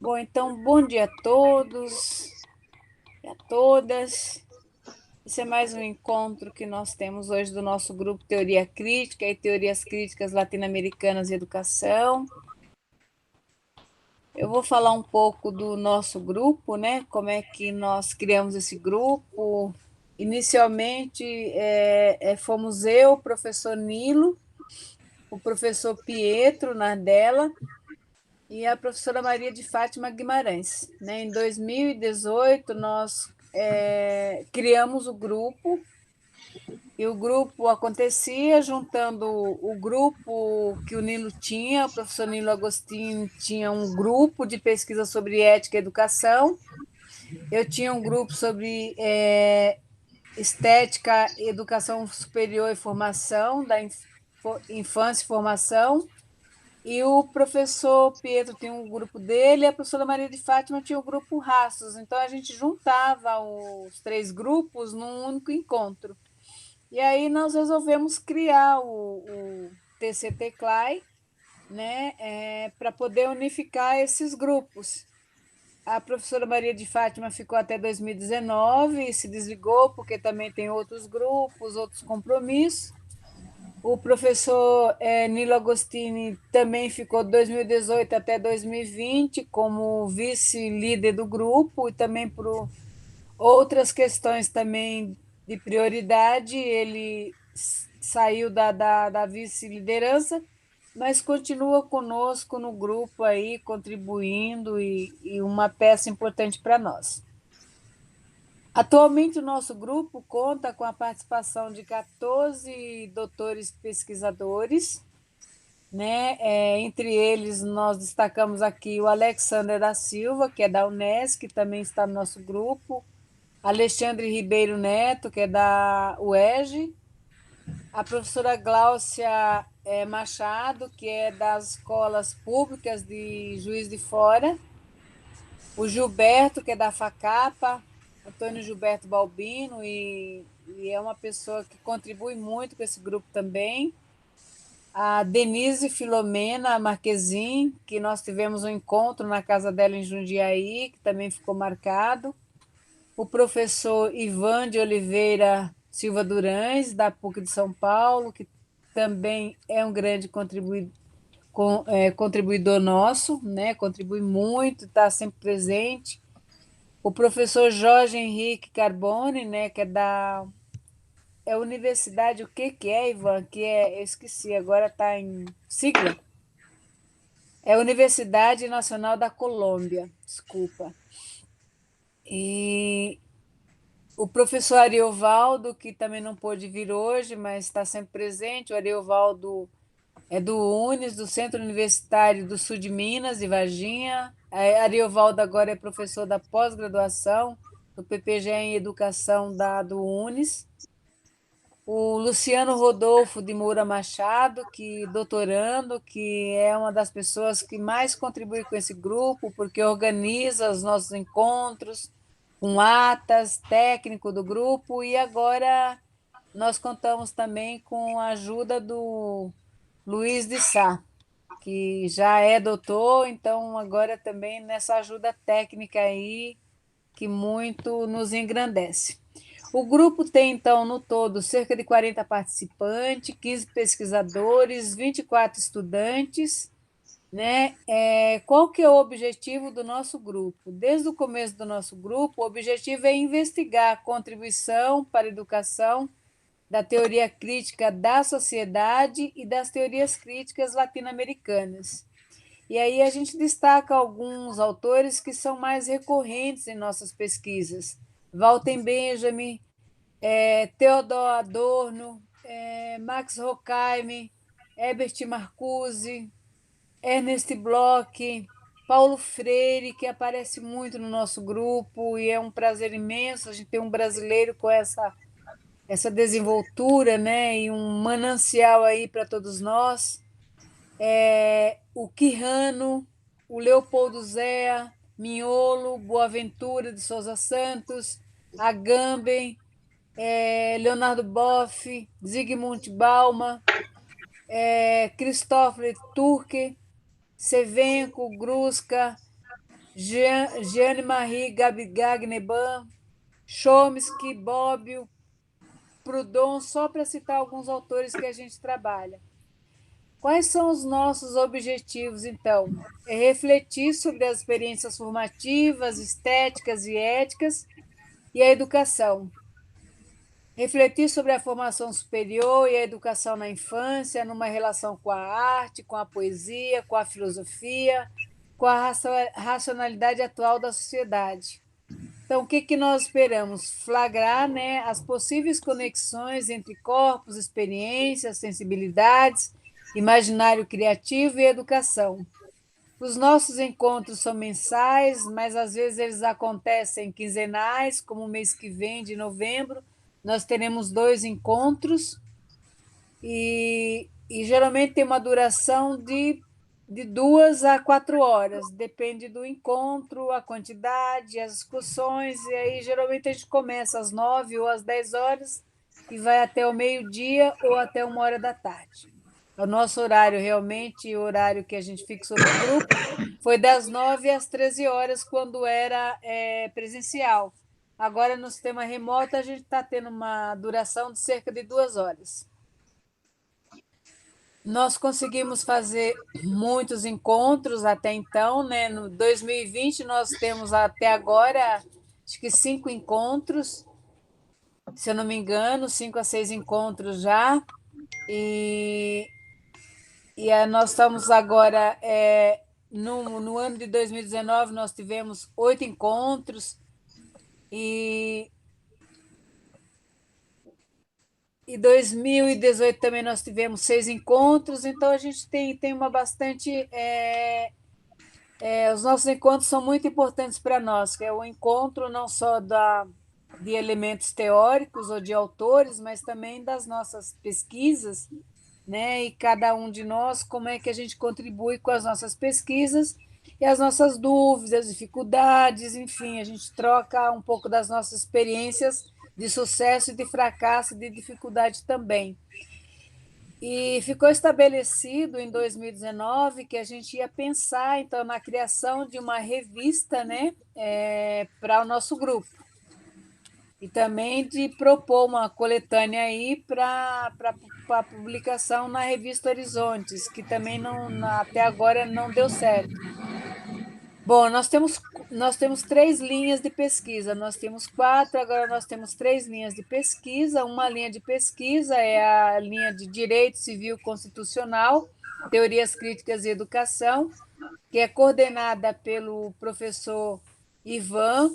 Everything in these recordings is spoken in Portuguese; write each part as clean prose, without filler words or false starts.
Bom, então, bom dia a todos e a todas. Esse é mais um encontro que nós temos hoje do nosso grupo Teoria Crítica e Teorias Críticas Latino-Americanas e Educação. Eu vou falar um pouco do nosso grupo, né? Como é que nós criamos esse grupo. Inicialmente, fomos eu, o professor Nilo, o professor Pietro Nardella e a professora Maria de Fátima Guimarães. Né? Em 2018, nós criamos o grupo, e o grupo acontecia juntando o grupo que o Nilo tinha, o professor Nilo Agostinho tinha um grupo de pesquisa sobre ética e educação, eu tinha um grupo sobre estética, educação superior e formação, da infância e formação. E o professor Pietro tinha um grupo dele, e a professora Maria de Fátima tinha o grupo Raços. Então a gente juntava os três grupos num único encontro. E aí nós resolvemos criar o TCT CLAI, né, para poder unificar esses grupos. A professora Maria de Fátima ficou até 2019 e se desligou, porque também tem outros grupos, outros compromissos. O professor Nilo Agostini também ficou de 2018 até 2020 como vice-líder do grupo e também por outras questões também de prioridade. Ele saiu da vice-liderança, mas continua conosco no grupo aí, contribuindo e uma peça importante para nós. Atualmente, o nosso grupo conta com a participação de 14 doutores pesquisadores, né? Entre eles, nós destacamos aqui o Alexander da Silva, que é da Unesc, que também está no nosso grupo, Alexandre Ribeiro Neto, que é da UERJ, a professora Gláucia Machado, que é das escolas públicas de Juiz de Fora, o Gilberto, que é da Facapa, Antônio Gilberto Balbino, e é uma pessoa que contribui muito com esse grupo também. A Denise Filomena Marquezin, que nós tivemos um encontro na casa dela em Jundiaí, que também ficou marcado. O professor Ivan de Oliveira Silva Durães, da PUC de São Paulo, que também é um grande contribuidor nosso, né? Contribui muito, está sempre presente. O professor Jorge Henrique Carbone, né, que é da Universidade, o que é, Ivan? Eu esqueci, agora está em sigla. É a Universidade Nacional da Colômbia, desculpa. E o professor Ariovaldo, que também não pôde vir hoje, mas está sempre presente. O Ariovaldo é do UNES, do Centro Universitário do Sul de Minas, de Varginha. A Ariovaldo agora é professor da pós-graduação do PPG em Educação do UNES. O Luciano Rodolfo de Moura Machado, que doutorando, que é uma das pessoas que mais contribui com esse grupo, porque organiza os nossos encontros, com atas, técnico do grupo, e agora nós contamos também com a ajuda do Luiz de Sá, que já é doutor, então agora também nessa ajuda técnica aí, que muito nos engrandece. O grupo tem, então, no todo, cerca de 40 participantes, 15 pesquisadores, 24 estudantes, né? Qual que é o objetivo do nosso grupo? Desde o começo do nosso grupo, o objetivo é investigar a contribuição para a educação da teoria crítica da sociedade e das teorias críticas latino-americanas. E aí a gente destaca alguns autores que são mais recorrentes em nossas pesquisas. Walter Benjamin, Theodor Adorno, Max Horkheim, Herbert Marcuse, Ernest Bloch, Paulo Freire, que aparece muito no nosso grupo, e é um prazer imenso a gente ter um brasileiro com essa desenvoltura, né, e um manancial aí para todos nós. O Quirrano, o Leopoldo Zea, Miolo, Boaventura de Souza Santos, Agamben, Leonardo Boff, Zygmunt Bauman, Christopher Turque, Sevenco, Gruska, Jeanne-Marie Gagneban, Chomsky, Bobbio, Proudhon, só para citar alguns autores que a gente trabalha. Quais são os nossos objetivos, então? É refletir sobre as experiências formativas, estéticas e éticas e a educação. Refletir sobre a formação superior e a educação na infância, numa relação com a arte, com a poesia, com a filosofia, com a racionalidade atual da sociedade. Então, o que, que nós esperamos? Flagrar, né, as possíveis conexões entre corpos, experiências, sensibilidades, imaginário criativo e educação. Os nossos encontros são mensais, mas às vezes eles acontecem quinzenais, como o mês que vem, de novembro, nós teremos 2 encontros e geralmente tem uma duração de 2 a 4 horas, depende do encontro, a quantidade, as discussões, e aí geralmente a gente começa às 9 ou às 10 horas e vai até o meio-dia ou até 1 hora da tarde. O nosso horário, realmente, o horário que a gente fixou para o grupo, foi das 9 às 13 horas, quando era presencial. Agora, no sistema remoto, a gente está tendo uma duração de cerca de 2 horas. Nós conseguimos fazer muitos encontros até então, né? No 2020, nós temos até agora, acho que 5 encontros, se eu não me engano, 5 a 6 encontros já. E, nós estamos agora, no ano de 2019, nós tivemos 8 encontros, e em 2018 também nós tivemos 6 encontros, então a gente tem uma bastante. Os nossos encontros são muito importantes para nós, que é o encontro não só de elementos teóricos ou de autores, mas também das nossas pesquisas, né? E cada um de nós, como é que a gente contribui com as nossas pesquisas e as nossas dúvidas, dificuldades, enfim, a gente troca um pouco das nossas experiências de sucesso e de fracasso e de dificuldade também. E ficou estabelecido em 2019 que a gente ia pensar, então, na criação de uma revista, né, para o nosso grupo. E também de propor uma coletânea aí para publicação na revista Horizontes, que também até agora não deu certo. Bom, nós temos 3 linhas de pesquisa, nós temos 4, agora nós temos 3 linhas de pesquisa. Uma linha de pesquisa é a linha de Direito Civil Constitucional, Teorias Críticas e Educação, que é coordenada pelo professor Ivan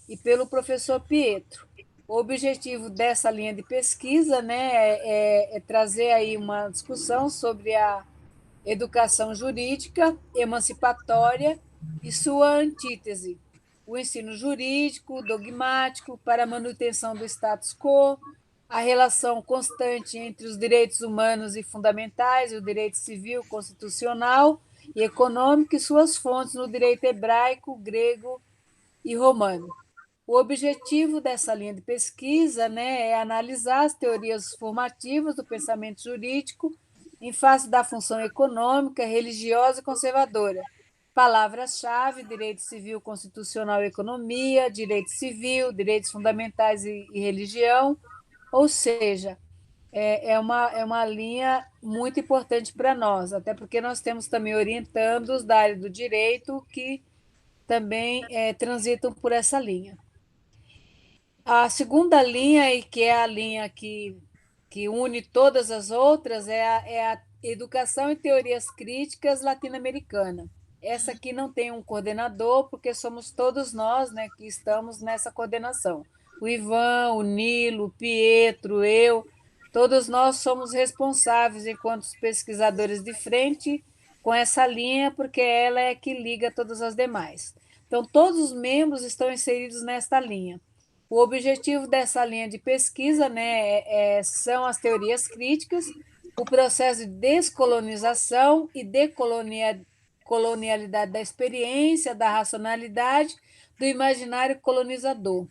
e pelo professor Pietro. O objetivo dessa linha de pesquisa, né, é trazer aí uma discussão sobre a educação jurídica emancipatória e sua antítese, o ensino jurídico dogmático para a manutenção do status quo, a relação constante entre os direitos humanos e fundamentais e o direito civil, constitucional e econômico e suas fontes no direito hebraico, grego e romano. O objetivo dessa linha de pesquisa, né, é analisar as teorias formativas do pensamento jurídico em face da função econômica, religiosa e conservadora. Palavras-chave: direito civil, constitucional e economia, direito civil, direitos fundamentais e religião. Ou seja, é uma linha muito importante para nós, até porque nós temos também orientandos da área do direito que também transitam por essa linha. A segunda linha, e que é a linha que une todas as outras, é a Educação e Teorias Críticas Latino-Americana. Essa aqui não tem um coordenador, porque somos todos nós, né, que estamos nessa coordenação. O Ivan, o Nilo, o Pietro, eu, todos nós somos responsáveis, enquanto pesquisadores de frente, com essa linha, porque ela é que liga todas as demais. Então, todos os membros estão inseridos nesta linha. O objetivo dessa linha de pesquisa, né, são as teorias críticas, o processo de descolonização e decolonialidade da experiência, da racionalidade, do imaginário colonizador,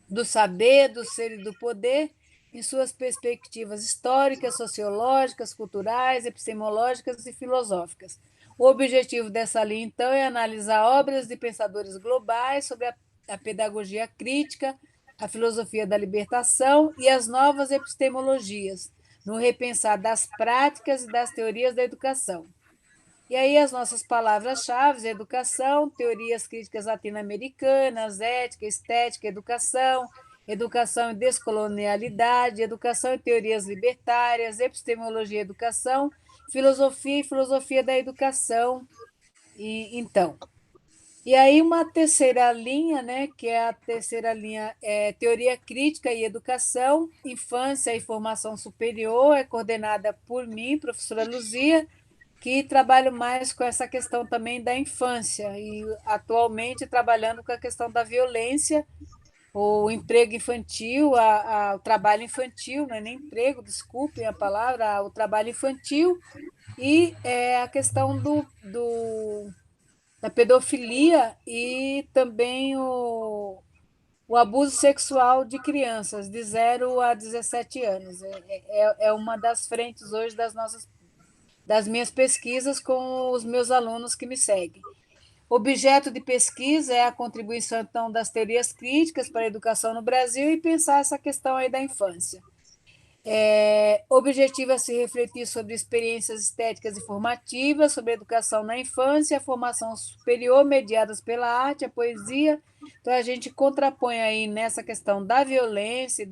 do saber, do ser e do poder, em suas perspectivas históricas, sociológicas, culturais, epistemológicas e filosóficas. O objetivo dessa linha, então, é analisar obras de pensadores globais sobre a pedagogia crítica, a filosofia da libertação e as novas epistemologias, no repensar das práticas e das teorias da educação. E aí as nossas palavras-chave: educação, teorias críticas latino-americanas, ética, estética, educação, educação e descolonialidade, educação e teorias libertárias, epistemologia e educação, filosofia e filosofia da educação. E aí uma terceira linha, né, que é a terceira linha, é teoria crítica e educação, infância e formação superior, é coordenada por mim, professora Luzia, que trabalho mais com essa questão também da infância e atualmente trabalhando com a questão da violência, o emprego infantil, o trabalho infantil, não é nem emprego, desculpem a palavra, o trabalho infantil e a questão da pedofilia e também o abuso sexual de crianças de 0 a 17 anos. É uma das frentes hoje das minhas pesquisas com os meus alunos que me seguem. Objeto de pesquisa é a contribuição, então, das teorias críticas para a educação no Brasil e pensar essa questão aí da infância. Objetivo é se refletir sobre experiências estéticas e formativas, sobre a educação na infância, a formação superior mediadas pela arte, a poesia. Então, a gente contrapõe aí nessa questão da violência e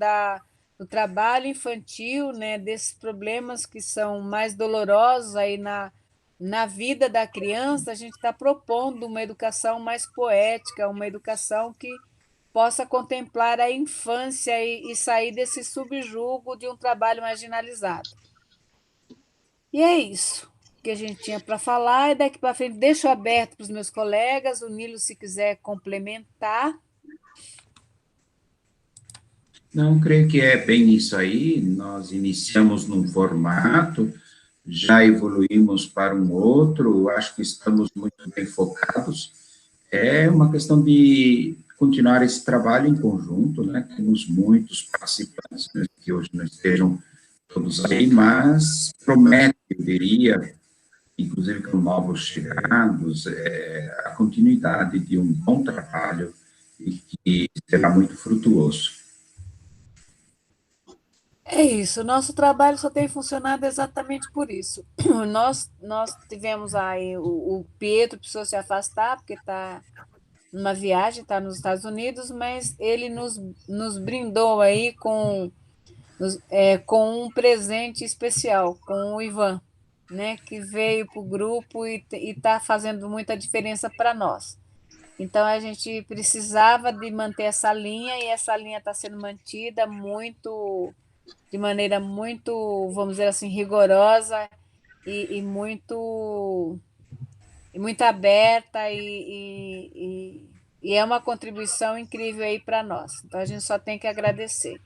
do trabalho infantil, né, desses problemas que são mais dolorosos aí na vida da criança. A gente está propondo uma educação mais poética, uma educação que possa contemplar a infância e sair desse subjugo de um trabalho marginalizado. E é isso que a gente tinha para falar, e daqui para frente deixo aberto para os meus colegas, o Nilo, se quiser complementar. Não, creio que é bem isso aí. Nós iniciamos num formato, já evoluímos para um outro, acho que estamos muito bem focados. É uma questão de continuar esse trabalho em conjunto, né? Temos muitos participantes, né, que hoje não estejam todos aí, mas promete, eu diria, inclusive com novos chegados, a continuidade de um bom trabalho e que será muito frutuoso. É isso, o nosso trabalho só tem funcionado exatamente por isso. Nós tivemos aí, o Pietro precisou se afastar, porque está numa viagem, está nos Estados Unidos, mas ele nos brindou aí com um presente especial, com o Ivan, né, que veio para o grupo e está fazendo muita diferença para nós. Então, a gente precisava de manter essa linha, e essa linha está sendo mantida de maneira muito, vamos dizer assim, rigorosa e muito aberta e é uma contribuição incrível aí para nós. Então, a gente só tem que agradecer.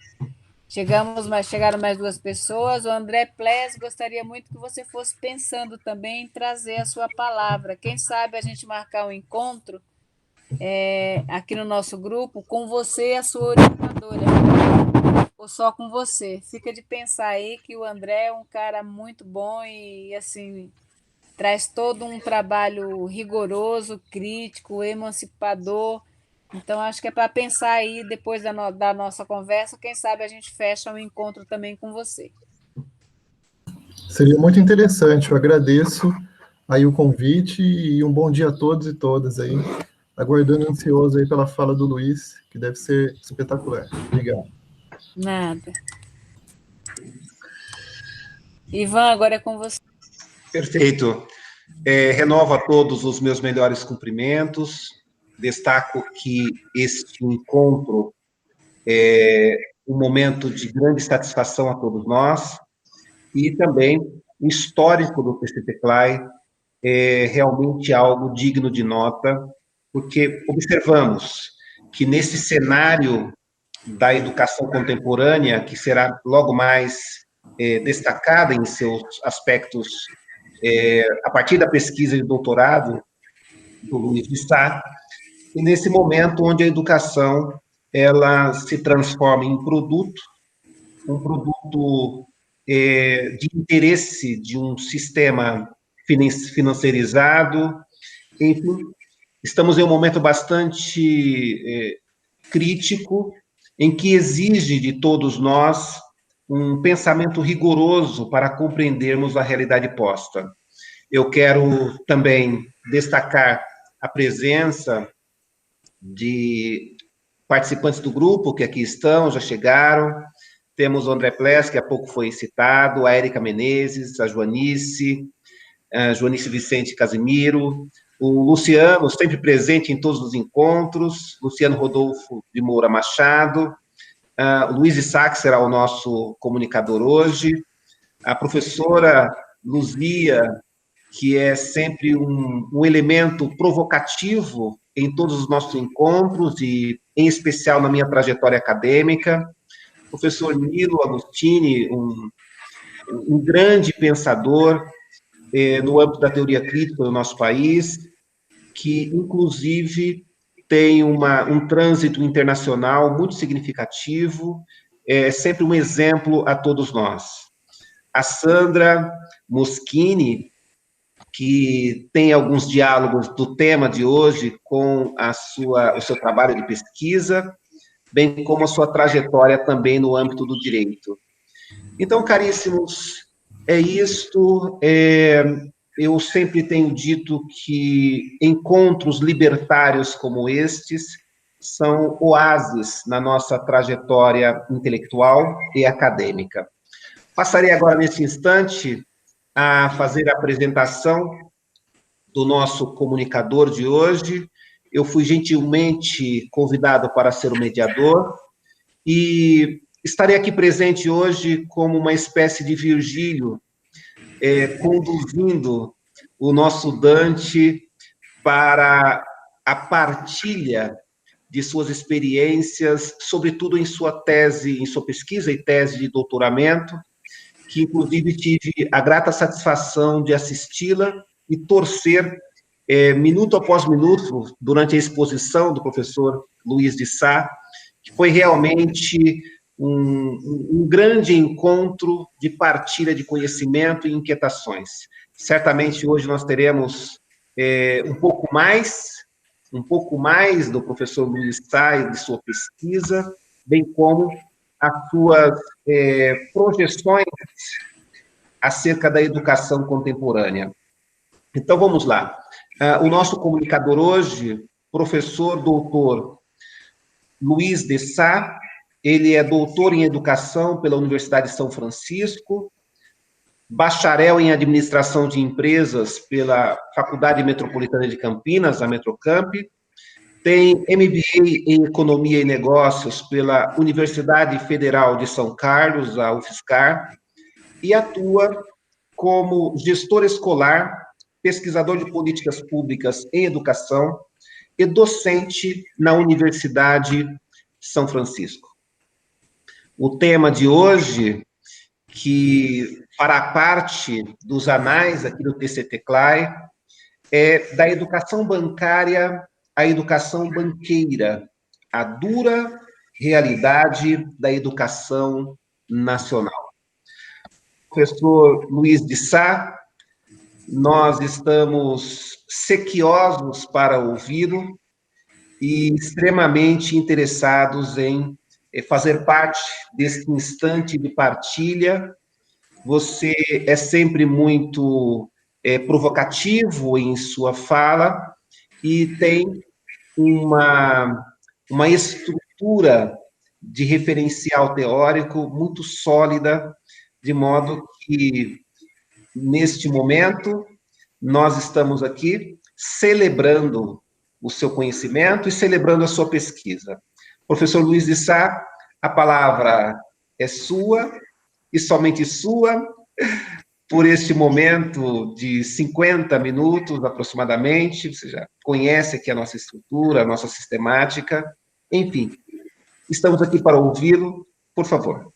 Chegaram mais duas pessoas. O André Ples gostaria muito que você fosse pensando também em trazer a sua palavra. Quem sabe a gente marcar um encontro aqui no nosso grupo com você e a sua orientadora, ou só com você. Fica de pensar aí que o André é um cara muito bom e assim traz todo um trabalho rigoroso, crítico, emancipador. Então, acho que é para pensar aí, depois da nossa conversa, quem sabe a gente fecha um encontro também com você. Seria muito interessante, eu agradeço aí o convite e um bom dia a todos e todas aí, aguardando ansioso aí pela fala do Luiz, que deve ser espetacular. Obrigado. Nada. Ivan, agora é com você. Perfeito. Renovo a todos os meus melhores cumprimentos. Destaco que este encontro é um momento de grande satisfação a todos nós e também o histórico do PCT CLAI é realmente algo digno de nota, porque observamos que nesse cenário da educação contemporânea, que será logo mais destacada em seus aspectos a partir da pesquisa de doutorado do Luiz de Sá, e nesse momento onde a educação ela se transforma em produto, um produto de interesse de um sistema financiarizado, enfim, estamos em um momento bastante crítico, em que exige de todos nós um pensamento rigoroso para compreendermos a realidade posta. Eu quero também destacar a presença de participantes do grupo que aqui estão, já chegaram. Temos o André Pless, que há pouco foi citado, a Érica Menezes, a Joanice Vicente Casimiro, o Luciano, sempre presente em todos os encontros, Luciano Rodolfo de Moura Machado, o Luiz Isaac será o nosso comunicador hoje, a professora Luzia, que é sempre um elemento provocativo em todos os nossos encontros, e em especial na minha trajetória acadêmica, o professor Nilo Agostini, um grande pensador no âmbito da teoria crítica do nosso país, que, inclusive, tem um trânsito internacional muito significativo, sempre um exemplo a todos nós. A Sandra Moschini, que tem alguns diálogos do tema de hoje com o seu trabalho de pesquisa, bem como a sua trajetória também no âmbito do direito. Então, caríssimos, é isto. Eu sempre tenho dito que encontros libertários como estes são oásis na nossa trajetória intelectual e acadêmica. Passarei agora, nesse instante, a fazer a apresentação do nosso comunicador de hoje. Eu fui gentilmente convidado para ser o mediador e estarei aqui presente hoje como uma espécie de Virgílio, conduzindo o nosso Dante para a partilha de suas experiências, sobretudo em sua tese, em sua pesquisa e tese de doutoramento, que inclusive tive a grata satisfação de assisti-la e torcer minuto após minuto durante a exposição do professor Luiz de Sá, que foi realmente um grande encontro de partilha de conhecimento e inquietações. Certamente hoje nós teremos um pouco mais do professor Luiz de Sá e de sua pesquisa, bem como as suas projeções acerca da educação contemporânea. Então, vamos lá. O nosso comunicador hoje, professor doutor Luiz de Sá, ele é doutor em educação pela Universidade de São Francisco, bacharel em administração de empresas pela Faculdade Metropolitana de Campinas, a Metrocamp, tem MBA em economia e negócios pela Universidade Federal de São Carlos, a UFSCar, e atua como gestor escolar, pesquisador de políticas públicas em educação e docente na Universidade de São Francisco. O tema de hoje, que fará parte dos anais aqui do TCT-CLAE, é da educação bancária à educação banqueira, a dura realidade da educação nacional. Professor Luiz de Sá, nós estamos sequiosos para ouvi-lo e extremamente interessados em fazer parte desse instante de partilha. Você é sempre muito provocativo em sua fala e tem uma estrutura de referencial teórico muito sólida, de modo que, neste momento, nós estamos aqui celebrando o seu conhecimento e celebrando a sua pesquisa. Professor Luiz de Sá, a palavra é sua, e somente sua, por este momento de 50 minutos, aproximadamente. Você já conhece aqui a nossa estrutura, a nossa sistemática. Enfim, estamos aqui para ouvi-lo. Por favor.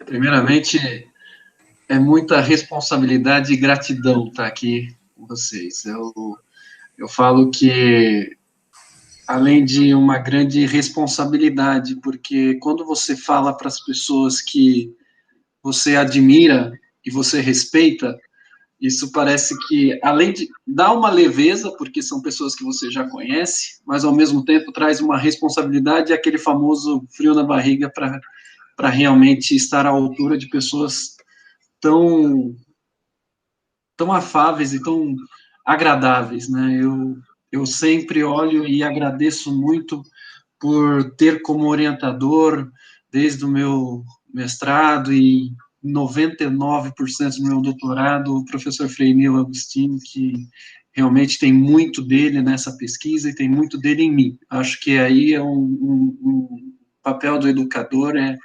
Primeiramente, é muita responsabilidade e gratidão estar aqui com vocês. Eu falo que, além de uma grande responsabilidade, porque quando você fala para as pessoas que você admira e você respeita, Isso parece que, além de dar uma leveza, porque são pessoas que você já conhece, mas ao mesmo tempo traz uma responsabilidade e aquele famoso frio na barriga para realmente estar à altura de pessoas tão afáveis e tão agradáveis, né? Eu sempre olho e agradeço muito por ter como orientador, desde o meu mestrado e 99% do meu doutorado, o professor Frei Nilo Agostini, que realmente tem muito dele nessa pesquisa e tem muito dele em mim. Acho que aí é um papel do educador, é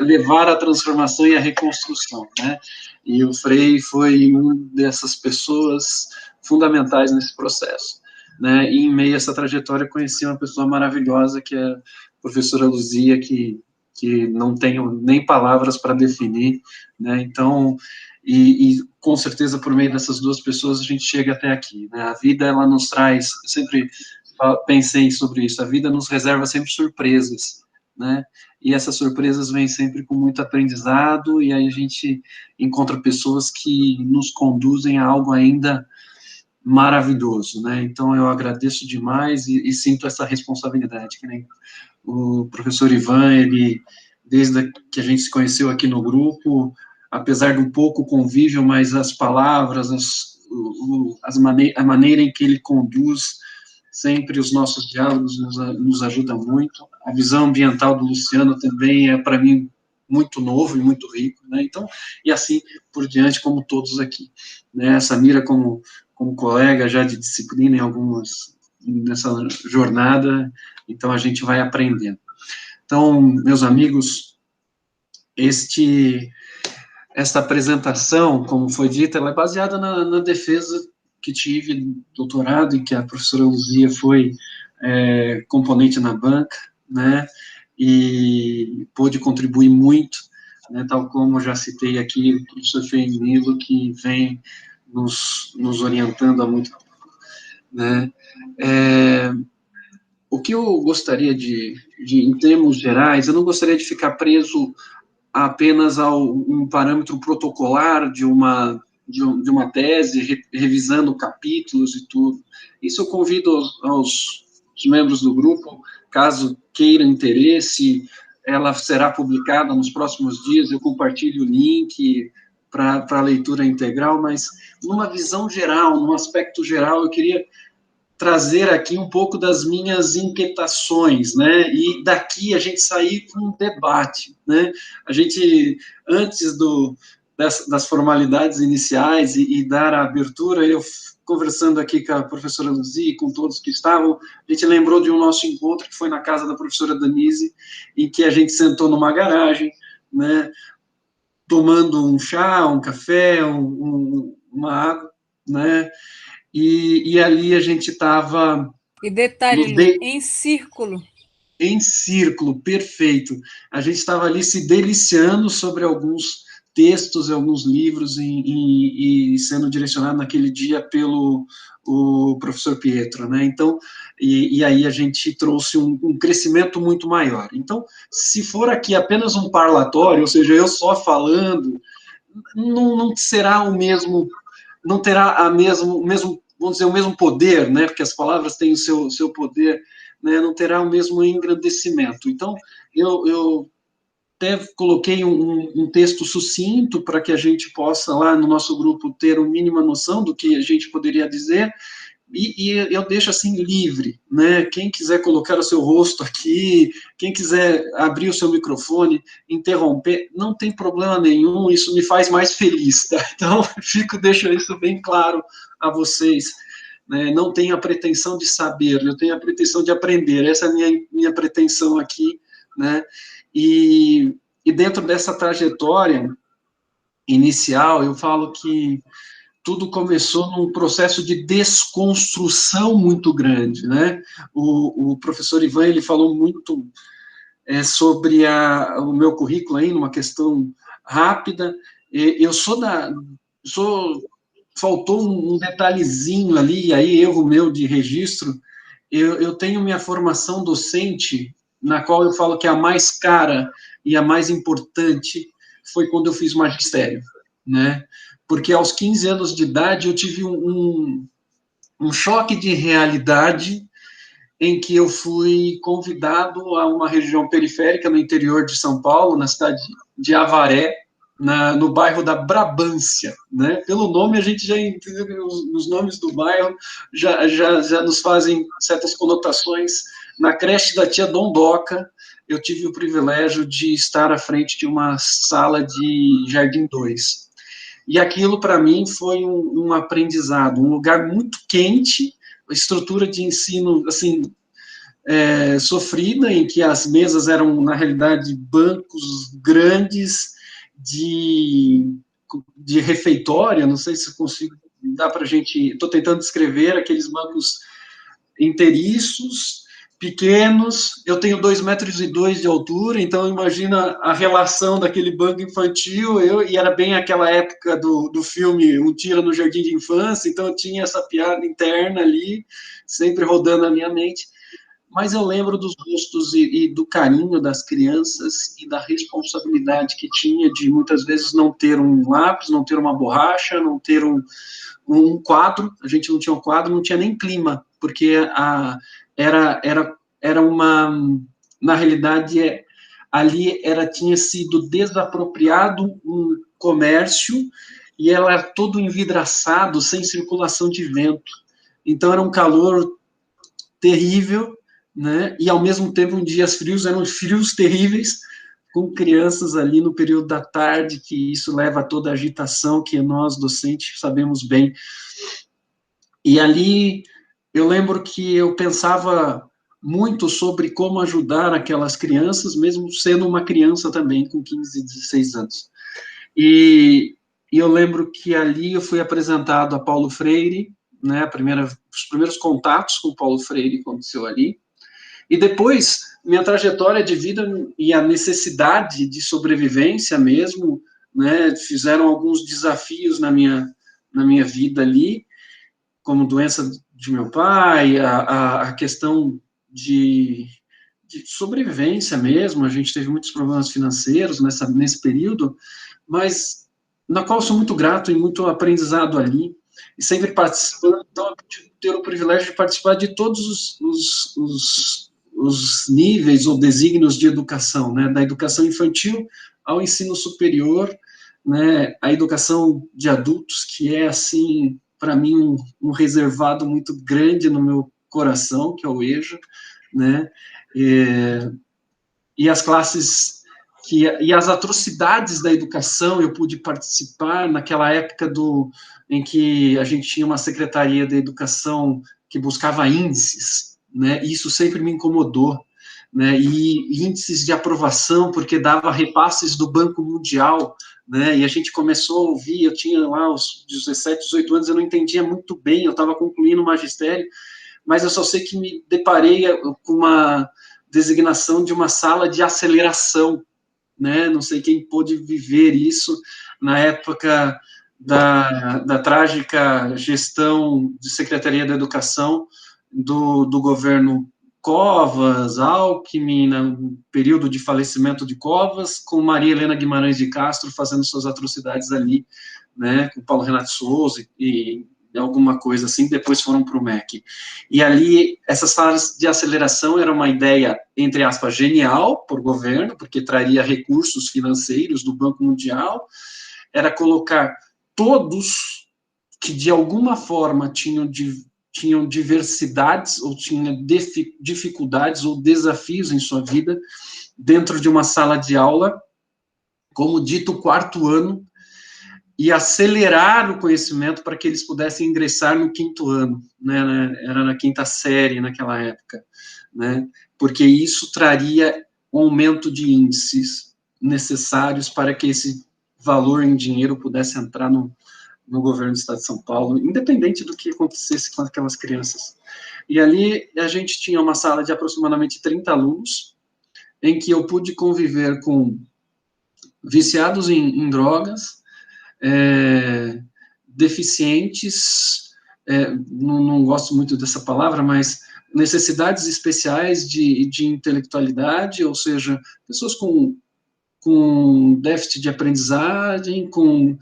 levar a transformação e a reconstrução, né? E o Frei foi uma dessas pessoas fundamentais nesse processo, né? E em meio a essa trajetória conheci uma pessoa maravilhosa que é a professora Luzia, que não tenho nem palavras para definir, né? Então, e com certeza por meio dessas duas pessoas a gente chega até aqui, né? A vida, ela nos traz, eu sempre pensei sobre isso, a vida nos reserva sempre surpresas, né? E essas surpresas vêm sempre com muito aprendizado, e aí a gente encontra pessoas que nos conduzem a algo ainda maravilhoso, né? Então eu agradeço demais e sinto essa responsabilidade, que nem o professor Ivan, ele, desde que a gente se conheceu aqui no grupo, apesar do pouco convívio, mas as palavras, a maneira em que ele conduz sempre os nossos diálogos nos ajuda muito. A visão ambiental do Luciano também é, para mim, muito novo e muito rico, né? Então, e assim por diante, como todos aqui, né? A Samira, como colega já de disciplina nessa jornada, então a gente vai aprendendo. Então, meus amigos, esta apresentação, como foi dita, ela é baseada na defesa que tive, doutorado, e que a professora Luzia foi componente na banca, né, e pôde contribuir muito, né, tal como já citei aqui o professor Fernilo, que vem nos orientando há muito tempo, né. O que eu gostaria em termos gerais, eu não gostaria de ficar preso apenas a um parâmetro protocolar de uma tese, revisando capítulos e tudo. Isso eu convido aos membros do grupo, caso queiram interesse, ela será publicada nos próximos dias, eu compartilho o link para a leitura integral, mas numa visão geral, num aspecto geral, eu queria trazer aqui um pouco das minhas inquietações, né, e daqui a gente sair com um debate, né, a gente, antes das formalidades iniciais e dar a abertura, eu conversando aqui com a professora Luzia, com todos que estavam, a gente lembrou de um nosso encontro que foi na casa da professora Danise, em que a gente sentou numa garagem, né, tomando um chá, um café, uma água, né, e ali a gente estava... E detalhe, Lu, em círculo. Em círculo, perfeito. A gente estava ali se deliciando sobre alguns textos e alguns livros e sendo direcionado naquele dia pelo o professor Pietro, né? Então, e aí a gente trouxe um crescimento muito maior. Então, se for aqui apenas um parlatório, ou seja, eu só falando, não será o mesmo... não terá o mesmo, vamos dizer, o mesmo poder, né, porque as palavras têm o seu poder, né, não terá o mesmo engrandecimento. Então, eu até coloquei um texto sucinto para que a gente possa, lá no nosso grupo, ter uma mínima noção do que a gente poderia dizer, e eu deixo assim livre, né, quem quiser colocar o seu rosto aqui, quem quiser abrir o seu microfone, interromper, não tem problema nenhum, isso me faz mais feliz, tá? Então, deixo isso bem claro a vocês, né, não tenho a pretensão de saber, eu tenho a pretensão de aprender, essa é a minha pretensão aqui, né, e dentro dessa trajetória inicial, eu falo que tudo começou num processo de desconstrução muito grande, né? O professor Ivan, ele falou muito sobre o meu currículo aí, numa questão rápida. Eu faltou um detalhezinho ali, aí erro meu de registro. Eu tenho minha formação docente, na qual eu falo que a mais cara e a mais importante foi quando eu fiz magistério, né? porque aos 15 anos de idade eu tive um choque de realidade em que eu fui convidado a uma região periférica no interior de São Paulo, na cidade de Avaré, no bairro da Brabância, né? Pelo nome a gente já entende, os nomes do bairro já nos fazem certas conotações. Na creche da tia Dondoca, eu tive o privilégio de estar à frente de uma sala de Jardim 2. E aquilo, para mim, foi um aprendizado, um lugar muito quente, a estrutura de ensino, assim, sofrida, em que as mesas eram, na realidade, bancos grandes de refeitório, não sei se consigo, dá para a gente, estou tentando descrever aqueles bancos inteiriços, pequenos, eu tenho 2,2 metros de altura, então imagina a relação daquele banco infantil, e era bem aquela época do filme Um Tira no Jardim de Infância, então eu tinha essa piada interna ali, sempre rodando na minha mente, mas eu lembro dos rostos e do carinho das crianças e da responsabilidade que tinha de muitas vezes não ter um lápis, não ter uma borracha, não ter um quadro, a gente não tinha um quadro, não tinha nem clima, porque era uma, na realidade, ali tinha sido desapropriado um comércio e ela era todo envidraçado, sem circulação de vento. Então era um calor terrível, né? E ao mesmo tempo dias frios, eram frios terríveis, com crianças ali no período da tarde, que isso leva a toda a agitação que nós, docentes, sabemos bem. E ali, eu lembro que eu pensava muito sobre como ajudar aquelas crianças, mesmo sendo uma criança também, com 15, 16 anos. E eu lembro que ali eu fui apresentado a Paulo Freire, né, os primeiros contatos com Paulo Freire aconteceu ali. E depois, minha trajetória de vida e a necessidade de sobrevivência mesmo, né, fizeram alguns desafios na minha vida ali, como doença de meu pai, a questão de sobrevivência mesmo, a gente teve muitos problemas financeiros nesse período, mas na qual sou muito grato e muito aprendizado ali, e sempre participando, então eu tive ter o privilégio de participar de todos os níveis ou desígnios de educação, né, da educação infantil ao ensino superior, né, a educação de adultos, que é, assim, para mim, um reservado muito grande no meu coração, que é o EJA, né, e as classes, e as atrocidades da educação, eu pude participar naquela época em que a gente tinha uma secretaria de educação que buscava índices, né, e isso sempre me incomodou, né, e índices de aprovação, porque dava repasses do Banco Mundial, né, e a gente começou a ouvir, eu tinha lá os 17, 18 anos, eu não entendia muito bem, eu estava concluindo o magistério, mas eu só sei que me deparei com uma designação de uma sala de aceleração, né, não sei quem pôde viver isso na época da trágica gestão de Secretaria da Educação do governo Covas, Alckmin, no período de falecimento de Covas, com Maria Helena Guimarães de Castro fazendo suas atrocidades ali, né, com Paulo Renato Souza e alguma coisa assim, depois foram para o MEC. E ali, essas salas de aceleração era uma ideia, entre aspas, genial por governo, porque traria recursos financeiros do Banco Mundial, era colocar todos que, de alguma forma, tinham diversidades, ou tinham dificuldades ou desafios em sua vida, dentro de uma sala de aula, como dito, quarto ano, e acelerar o conhecimento para que eles pudessem ingressar no quinto ano, né, era na quinta série naquela época, né, porque isso traria um aumento de índices necessários para que esse valor em dinheiro pudesse entrar no governo do Estado de São Paulo, independente do que acontecesse com aquelas crianças. E ali a gente tinha uma sala de aproximadamente 30 alunos, em que eu pude conviver com viciados em drogas, deficientes, não gosto muito dessa palavra, mas necessidades especiais de intelectualidade, ou seja, pessoas com déficit de aprendizagem, com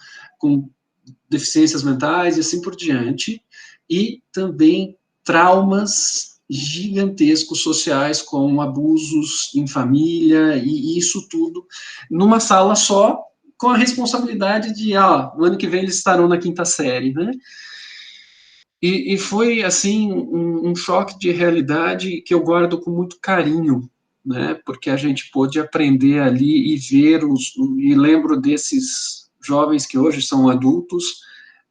deficiências mentais e assim por diante, e também traumas gigantescos sociais, como abusos em família, e isso tudo numa sala só, com a responsabilidade de, no ano que vem eles estarão na 5ª série, né? E foi, assim, um choque de realidade que eu guardo com muito carinho, né? Porque a gente pôde aprender ali e ver e lembro desses jovens que hoje são adultos,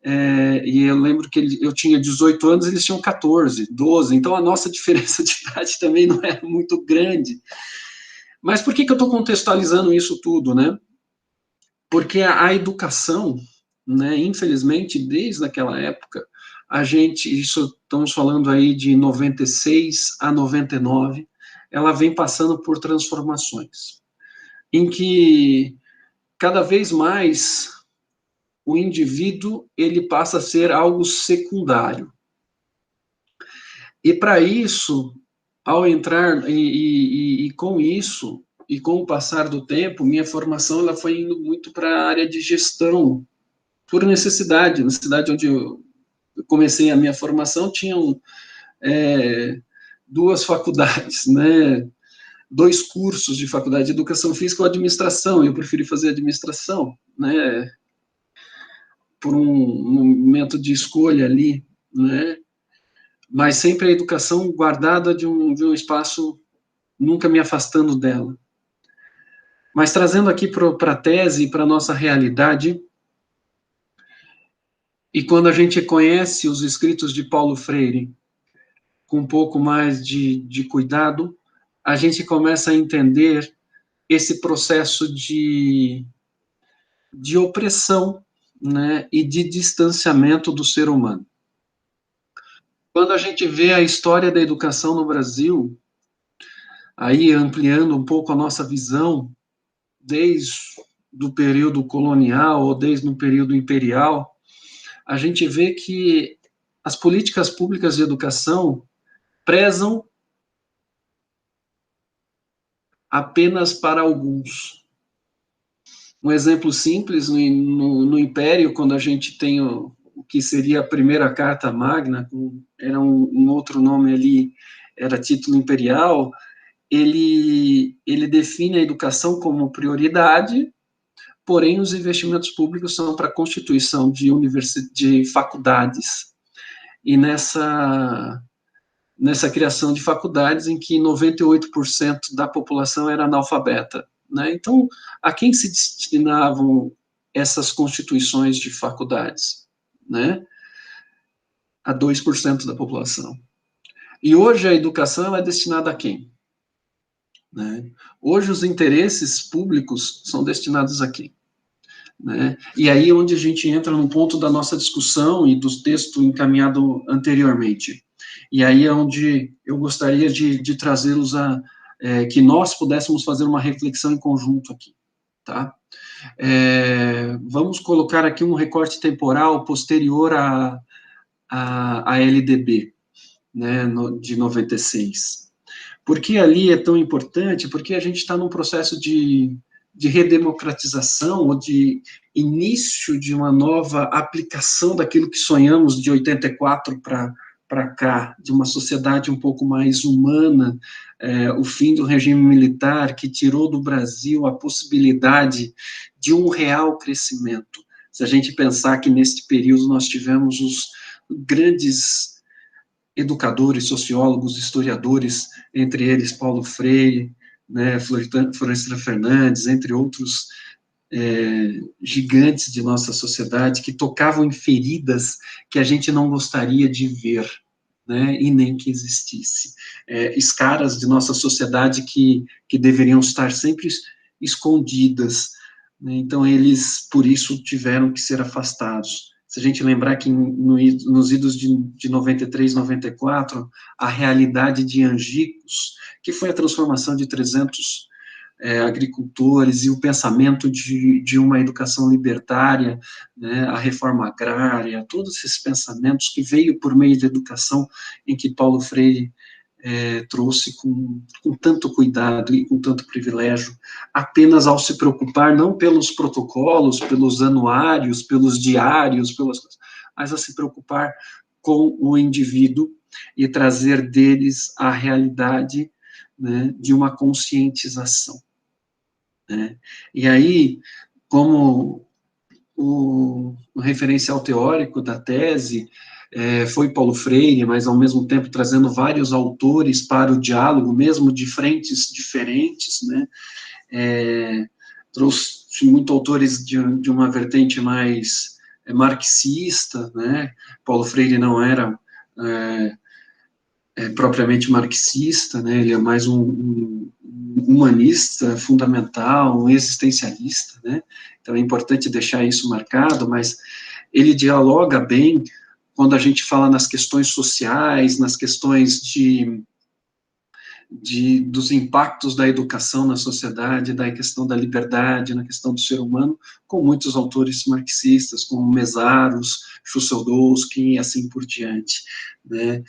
e eu lembro que eu tinha 18 anos, eles tinham 14, 12, então a nossa diferença de idade também não é muito grande. Mas por que eu estou contextualizando isso tudo, né? Porque a educação, né, infelizmente, desde aquela época, isso estamos falando aí de 96 a 99, ela vem passando por transformações, em que cada vez mais o indivíduo ele passa a ser algo secundário. E para isso, ao entrar e com isso, e com o passar do tempo, minha formação ela foi indo muito para a área de gestão, por necessidade. Na cidade onde eu comecei a minha formação, tinham 2 faculdades, né? 2 cursos de faculdade de educação física ou administração, eu preferi fazer administração, né? Por um momento de escolha ali, né? Mas sempre a educação guardada de um espaço, nunca me afastando dela. Mas trazendo aqui para a tese, para a nossa realidade, e quando a gente conhece os escritos de Paulo Freire com um pouco mais de cuidado, a gente começa a entender esse processo de opressão, né, e de distanciamento do ser humano. Quando a gente vê a história da educação no Brasil, aí ampliando um pouco a nossa visão, desde do período colonial ou desde o período imperial, a gente vê que as políticas públicas de educação prezam apenas para alguns. Um exemplo simples, no Império, quando a gente tem o que seria a primeira Carta Magna, era um outro nome ali, era título imperial, ele define a educação como prioridade, porém os investimentos públicos são para a constituição de faculdades. E nessa criação de faculdades em que 98% da população era analfabeta, né? Então, a quem se destinavam essas constituições de faculdades, né? A 2% da população. E hoje a educação é destinada a quem? Né? Hoje os interesses públicos são destinados a quem? Né? E aí é onde a gente entra no ponto da nossa discussão e do texto encaminhado anteriormente. E aí é onde eu gostaria de trazê-los que nós pudéssemos fazer uma reflexão em conjunto aqui, tá? Vamos colocar aqui um recorte temporal posterior à LDB, né, de 96. Por que ali é tão importante? Porque a gente está num processo de redemocratização ou de início de uma nova aplicação daquilo que sonhamos de 84 para cá, de uma sociedade um pouco mais humana, o fim do regime militar que tirou do Brasil a possibilidade de um real crescimento. Se a gente pensar que neste período nós tivemos os grandes educadores, sociólogos, historiadores, entre eles Paulo Freire, né, Florestan Fernandes, entre outros gigantes de nossa sociedade, que tocavam em feridas que a gente não gostaria de ver, né, e nem que existisse. Escaras de nossa sociedade que deveriam estar sempre escondidas, né, então eles, por isso, tiveram que ser afastados. Se a gente lembrar que nos idos de 93, 94, a realidade de Angicos, que foi a transformação de 300 agricultores e o pensamento de uma educação libertária, né, a reforma agrária, todos esses pensamentos que veio por meio da educação em que Paulo Freire trouxe com tanto cuidado e com tanto privilégio, apenas ao se preocupar não pelos protocolos, pelos anuários, pelos diários, pelas coisas, mas a se preocupar com o indivíduo e trazer deles a realidade, né, de uma conscientização, né? E aí, como o referencial teórico da tese foi Paulo Freire, mas ao mesmo tempo trazendo vários autores para o diálogo, mesmo de frentes diferentes, né? Trouxe muitos autores de uma vertente mais marxista, né? Paulo Freire não era propriamente marxista, né? Ele é mais um humanista fundamental, um existencialista, né? Então é importante deixar isso marcado, mas ele dialoga bem quando a gente fala nas questões sociais, nas questões dos impactos da educação na sociedade, da questão da liberdade, na questão do ser humano, com muitos autores marxistas, como Mésaros, Chusseldowski e assim por diante, né?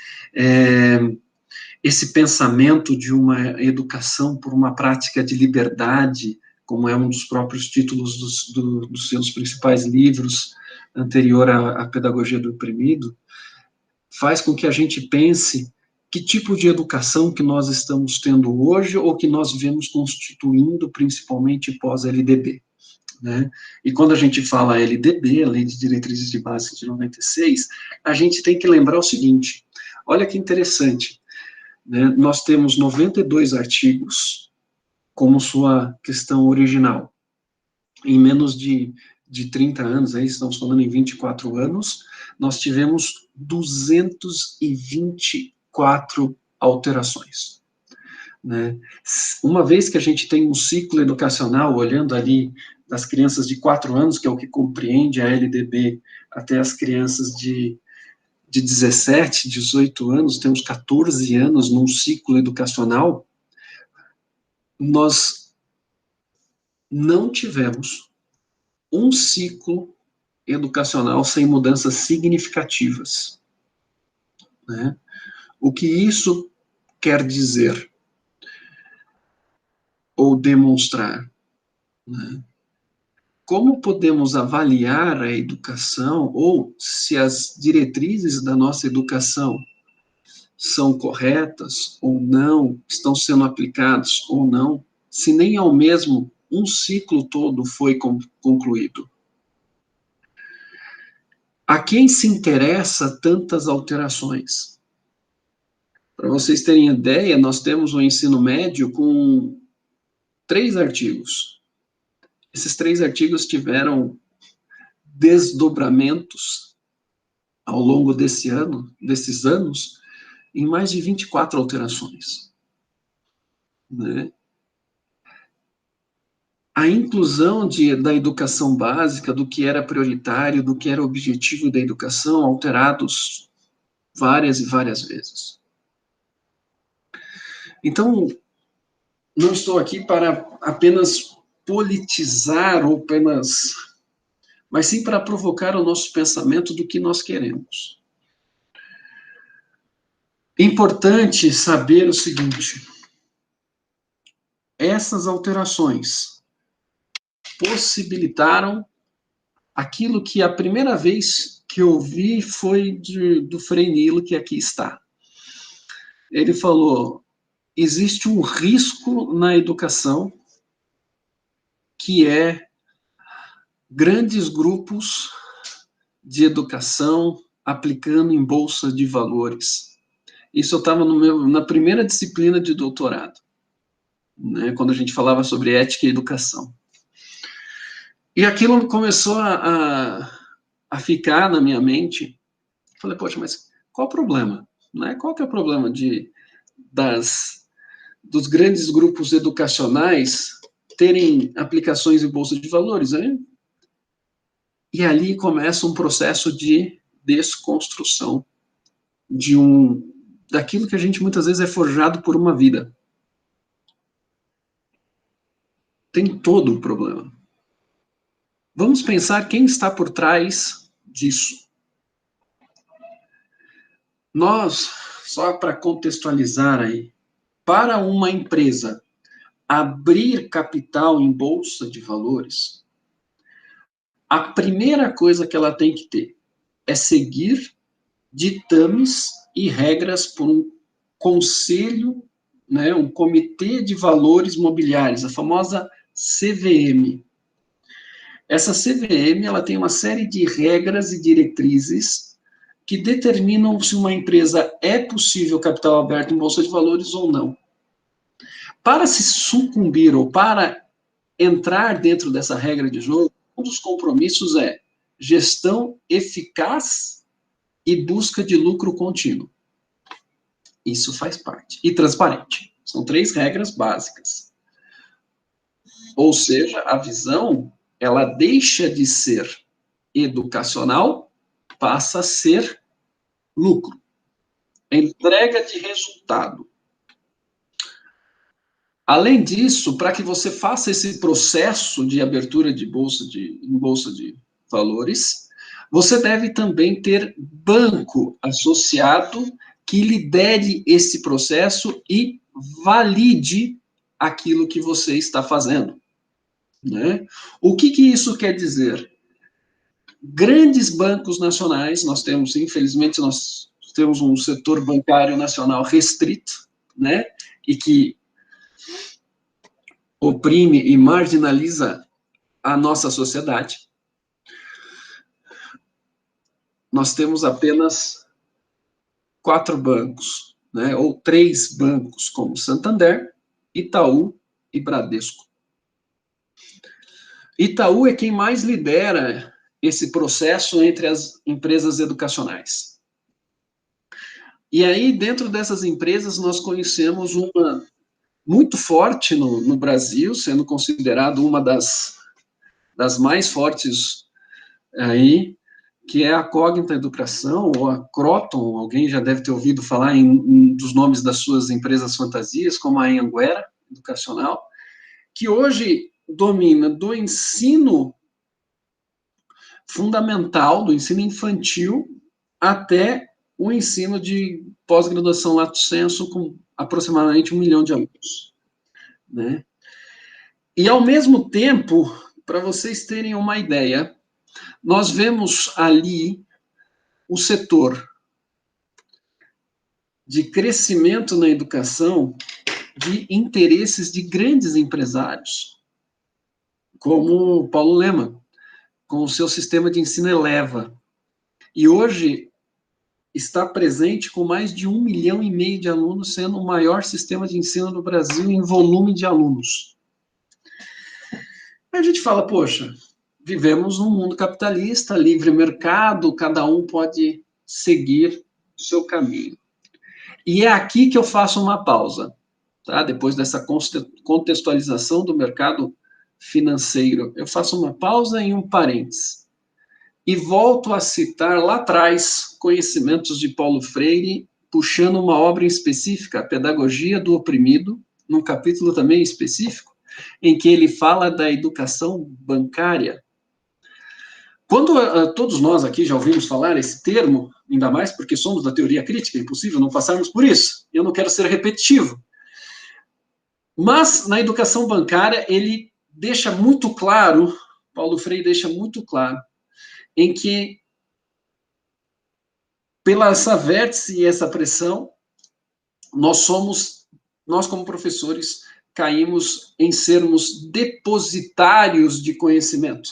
Esse pensamento de uma educação por uma prática de liberdade, como é um dos próprios títulos dos seus principais livros, anterior à Pedagogia do Oprimido, faz com que a gente pense que tipo de educação que nós estamos tendo hoje, ou que nós vemos constituindo, principalmente pós-LDB, né? E quando a gente fala LDB, a Lei de Diretrizes de Base de 96, a gente tem que lembrar o seguinte, olha que interessante, né? Nós temos 92 artigos como sua questão original. Em menos de 30 anos, aí estamos falando em 24 anos, nós tivemos 224 alterações, né? Uma vez que a gente tem um ciclo educacional, olhando ali das crianças de 4 anos, que é o que compreende a LDB, até as crianças de 17, 18 anos, temos 14 anos num ciclo educacional, nós não tivemos um ciclo educacional sem mudanças significativas, né? O que isso quer dizer ou demonstrar, né? Como podemos avaliar a educação, ou se as diretrizes da nossa educação são corretas ou não, estão sendo aplicadas ou não, se nem ao mesmo um ciclo todo foi concluído? A quem se interessa tantas alterações? Para vocês terem ideia, nós temos um ensino médio com 3 artigos. Esses 3 artigos tiveram desdobramentos ao longo desses anos, em mais de 24 alterações, né? A inclusão da educação básica, do que era prioritário, do que era objetivo da educação, alterados várias e várias vezes. Então, não estou aqui para apenas politizar, ou apenas, mas sim para provocar o nosso pensamento do que nós queremos. É importante saber o seguinte: essas alterações possibilitaram aquilo que a primeira vez que eu vi foi do Frei Nilo, que aqui está. Ele falou: existe um risco na educação, que é grandes grupos de educação aplicando em bolsa de valores. Isso eu estava na primeira disciplina de doutorado, né, quando a gente falava sobre ética e educação. E aquilo começou a ficar na minha mente. Falei, poxa, mas qual o problema? Né? Qual que é o problema dos grandes grupos educacionais terem aplicações em bolsa de valores? Hein? E ali começa um processo de desconstrução daquilo que a gente muitas vezes é forjado por uma vida. Tem todo o problema. Vamos pensar quem está por trás disso. Nós, só para contextualizar aí, para uma empresa abrir capital em bolsa de valores, a primeira coisa que ela tem que ter é seguir ditames e regras por um conselho, né, um comitê de valores mobiliários, a famosa CVM. Essa CVM, ela tem uma série de regras e diretrizes que determinam se uma empresa é possível capital aberto em bolsa de valores ou não. Para se sucumbir ou para entrar dentro dessa regra de jogo, um dos compromissos é gestão eficaz e busca de lucro contínuo. Isso faz parte. E transparente. São 3 regras básicas. Ou seja, a visão, ela deixa de ser educacional, passa a ser lucro. Entrega de resultado. Além disso, para que você faça esse processo de abertura de em bolsa de valores, você deve também ter banco associado que lidere esse processo e valide aquilo que você está fazendo, né? O que isso quer dizer? Grandes bancos nacionais, infelizmente, nós temos um setor bancário nacional restrito, né? E que oprime e marginaliza a nossa sociedade. Nós temos apenas 4 bancos, né, ou 3 bancos, como Santander, Itaú e Bradesco. Itaú é quem mais lidera esse processo entre as empresas educacionais. E aí, dentro dessas empresas, nós conhecemos uma muito forte no Brasil, sendo considerado uma das mais fortes aí, que é a Cognita Educação, ou a Croton, alguém já deve ter ouvido falar dos nomes das suas empresas fantasias, como a Anhanguera Educacional, que hoje domina do ensino fundamental, do ensino infantil, até o ensino de pós-graduação lato sensu, com aproximadamente 1 milhão de alunos, né? E, ao mesmo tempo, para vocês terem uma ideia, nós vemos ali o setor de crescimento na educação de interesses de grandes empresários, como o Paulo Lemann, com o seu sistema de ensino Eleva. E hoje está presente com mais de 1,5 milhão de alunos, sendo o maior sistema de ensino do Brasil em volume de alunos. Aí a gente fala, poxa, vivemos num mundo capitalista, livre mercado, cada um pode seguir o seu caminho. E é aqui que eu faço uma pausa, tá? Depois dessa contextualização do mercado financeiro, eu faço uma pausa e um parênteses. E volto a citar lá atrás conhecimentos de Paulo Freire, puxando uma obra específica, a Pedagogia do Oprimido, num capítulo também específico, em que ele fala da educação bancária. Quando todos nós aqui já ouvimos falar esse termo, ainda mais porque somos da teoria crítica, é impossível não passarmos por isso, eu não quero ser repetitivo. Mas, na educação bancária, ele deixa muito claro, Paulo Freire deixa muito claro, em que, pela essa vértice e essa pressão, nós como professores, caímos em sermos depositários de conhecimento,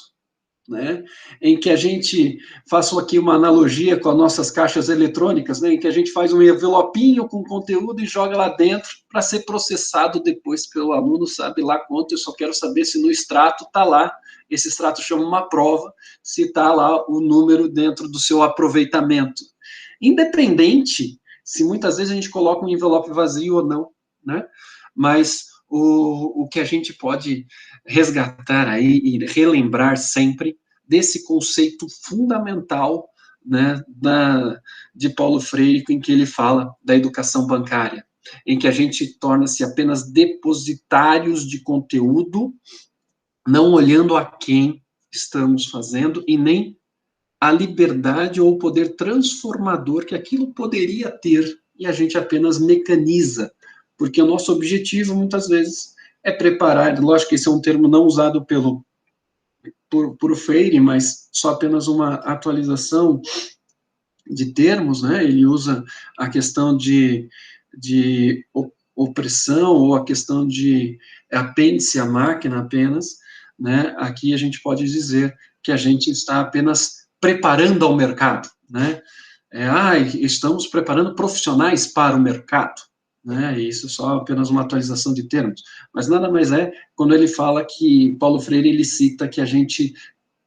né? Em que a gente, faço aqui uma analogia com as nossas caixas eletrônicas, né? Em que a gente faz um envelopinho com conteúdo e joga lá dentro para ser processado depois pelo aluno, sabe lá quanto, eu só quero saber se no extrato está lá, esse extrato chama uma prova, se está lá o número dentro do seu aproveitamento. Independente se muitas vezes a gente coloca um envelope vazio ou não, né? Mas o que a gente pode resgatar aí e relembrar sempre desse conceito fundamental, né, de Paulo Freire, em que ele fala da educação bancária, em que a gente torna-se apenas depositários de conteúdo, não olhando a quem estamos fazendo e nem a liberdade ou o poder transformador que aquilo poderia ter, e a gente apenas mecaniza, porque o nosso objetivo, muitas vezes, é preparar, lógico que esse é um termo não usado por Freire, mas só apenas uma atualização de termos, né? Ele usa a questão de opressão, ou a questão de apêndice à máquina apenas, né? Aqui a gente pode dizer que a gente está apenas preparando ao mercado, né? Estamos preparando profissionais para o mercado, né? Isso é só apenas uma atualização de termos, mas nada mais é quando ele fala que, Paulo Freire, ele cita que a gente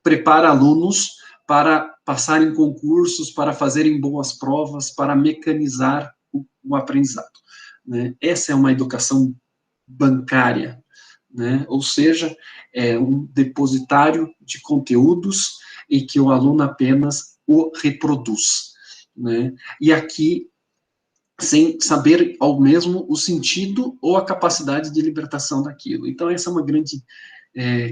prepara alunos para passarem concursos, para fazerem boas provas, para mecanizar o aprendizado, né? Essa é uma educação bancária, né? Ou seja, é um depositário de conteúdos e que o aluno apenas o reproduz, né? E aqui, sem saber ao mesmo o sentido ou a capacidade de libertação daquilo. Então, essa é uma grande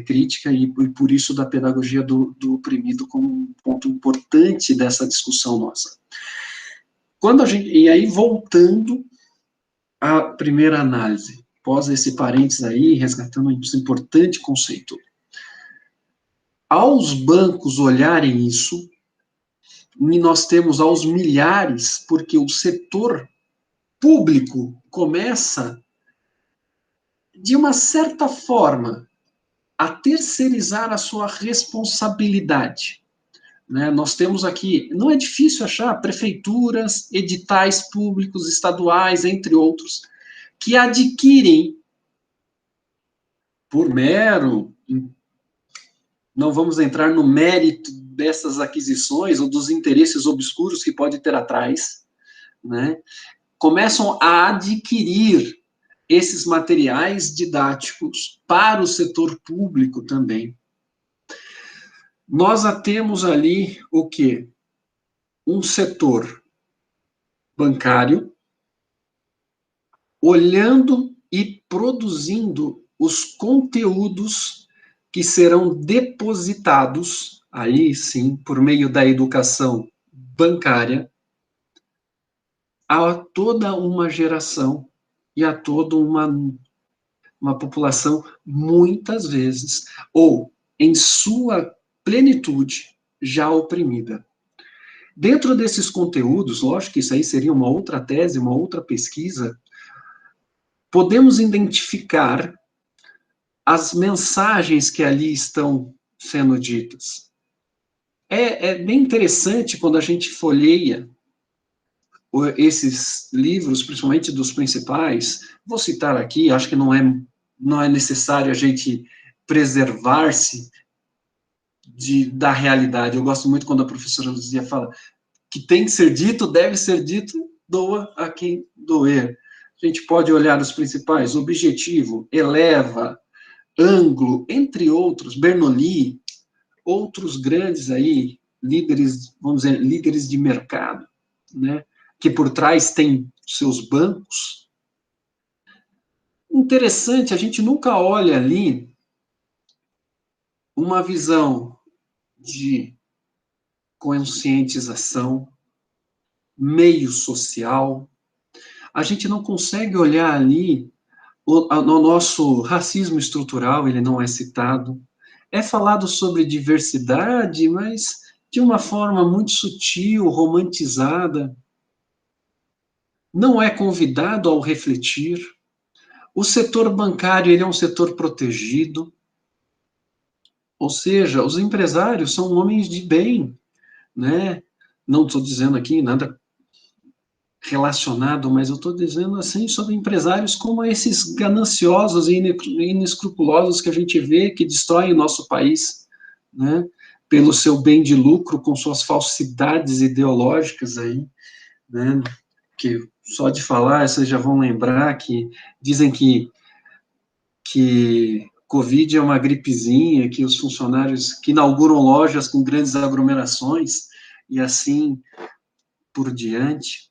crítica, e por isso da pedagogia do oprimido como um ponto importante dessa discussão nossa. E aí, voltando à primeira análise, após esse parênteses aí, resgatando esse importante conceito. Aos bancos olharem isso, e nós temos aos milhares, porque o setor público começa, de uma certa forma, a terceirizar a sua responsabilidade, né? Nós temos aqui, não é difícil achar, prefeituras, editais públicos, estaduais, entre outros, que adquirem, por mero, não vamos entrar no mérito dessas aquisições ou dos interesses obscuros que pode ter atrás, né? Começam a adquirir esses materiais didáticos para o setor público também. Nós temos ali o quê? Um setor bancário olhando e produzindo os conteúdos que serão depositados, aí sim, por meio da educação bancária, a toda uma geração e a toda uma população, muitas vezes, ou em sua plenitude, já oprimida. Dentro desses conteúdos, lógico que isso aí seria uma outra tese, uma outra pesquisa, podemos identificar as mensagens que ali estão sendo ditas. É bem interessante quando a gente folheia esses livros, principalmente dos principais. Vou citar aqui, acho que não é necessário a gente preservar-se da realidade. Eu gosto muito quando a professora Luzia fala que tem que ser dito, deve ser dito, doa a quem doer. A gente pode olhar os principais: Objetivo, Eleva, Ângulo, entre outros, Bernoulli, outros grandes aí, líderes, vamos dizer, líderes de mercado, né, que por trás tem seus bancos. Interessante, a gente nunca olha ali uma visão de conscientização, meio social. A gente não consegue olhar ali o nosso racismo estrutural, ele não é citado. É falado sobre diversidade, mas de uma forma muito sutil, romantizada. Não é convidado ao refletir. O setor bancário, ele é um setor protegido. Ou seja, os empresários são homens de bem, né? Não estou dizendo aqui nada relacionado, mas eu estou dizendo assim sobre empresários como esses gananciosos e inescrupulosos que a gente vê, que destroem o nosso país, né? Pelo seu bem de lucro, com suas falsidades ideológicas aí, né? Que só de falar, vocês já vão lembrar que dizem que Covid é uma gripezinha, que os funcionários que inauguram lojas com grandes aglomerações, e assim por diante,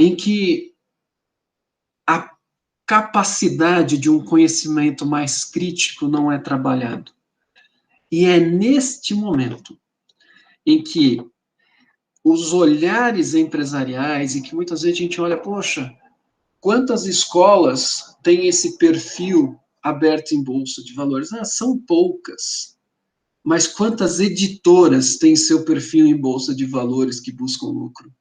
em que a capacidade de um conhecimento mais crítico não é trabalhado. E é neste momento em que os olhares empresariais, e que muitas vezes a gente olha, poxa, quantas escolas têm esse perfil aberto em bolsa de valores? Ah, são poucas. Mas quantas editoras têm seu perfil em bolsa de valores que buscam lucro?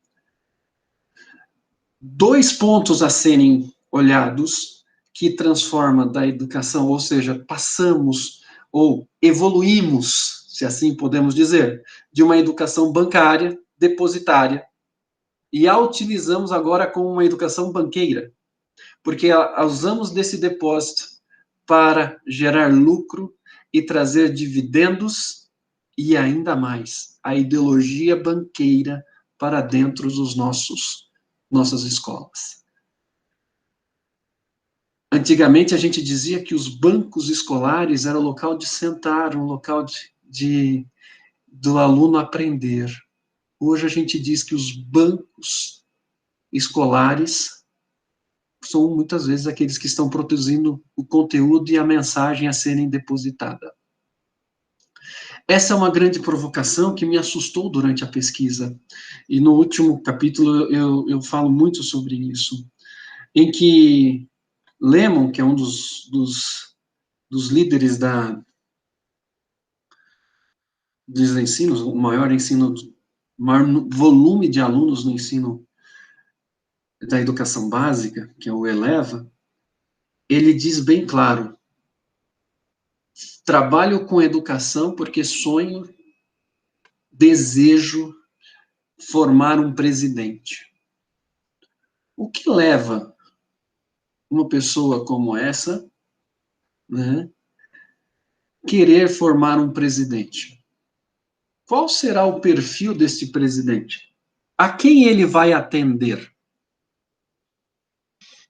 Dois pontos a serem olhados que transforma da educação, ou seja, passamos ou evoluímos, se assim podemos dizer, de uma educação bancária, depositária, e a utilizamos agora como uma educação banqueira, porque usamos desse depósito para gerar lucro e trazer dividendos e ainda mais a ideologia banqueira para dentro dos nossas escolas. Antigamente a gente dizia que os bancos escolares eram o local de sentar, um local do aluno aprender. Hoje a gente diz que os bancos escolares são muitas vezes aqueles que estão produzindo o conteúdo e a mensagem a serem depositada. Essa é uma grande provocação que me assustou durante a pesquisa. E no último capítulo eu falo muito sobre isso, em que Lemon, que é um dos líderes dos ensinos, o maior volume de alunos no ensino da educação básica, que é o Eleva, ele diz bem claro: trabalho com educação porque sonho, desejo formar um presidente. O que leva uma pessoa como essa, né, querer formar um presidente? Qual será o perfil desse presidente? A quem ele vai atender?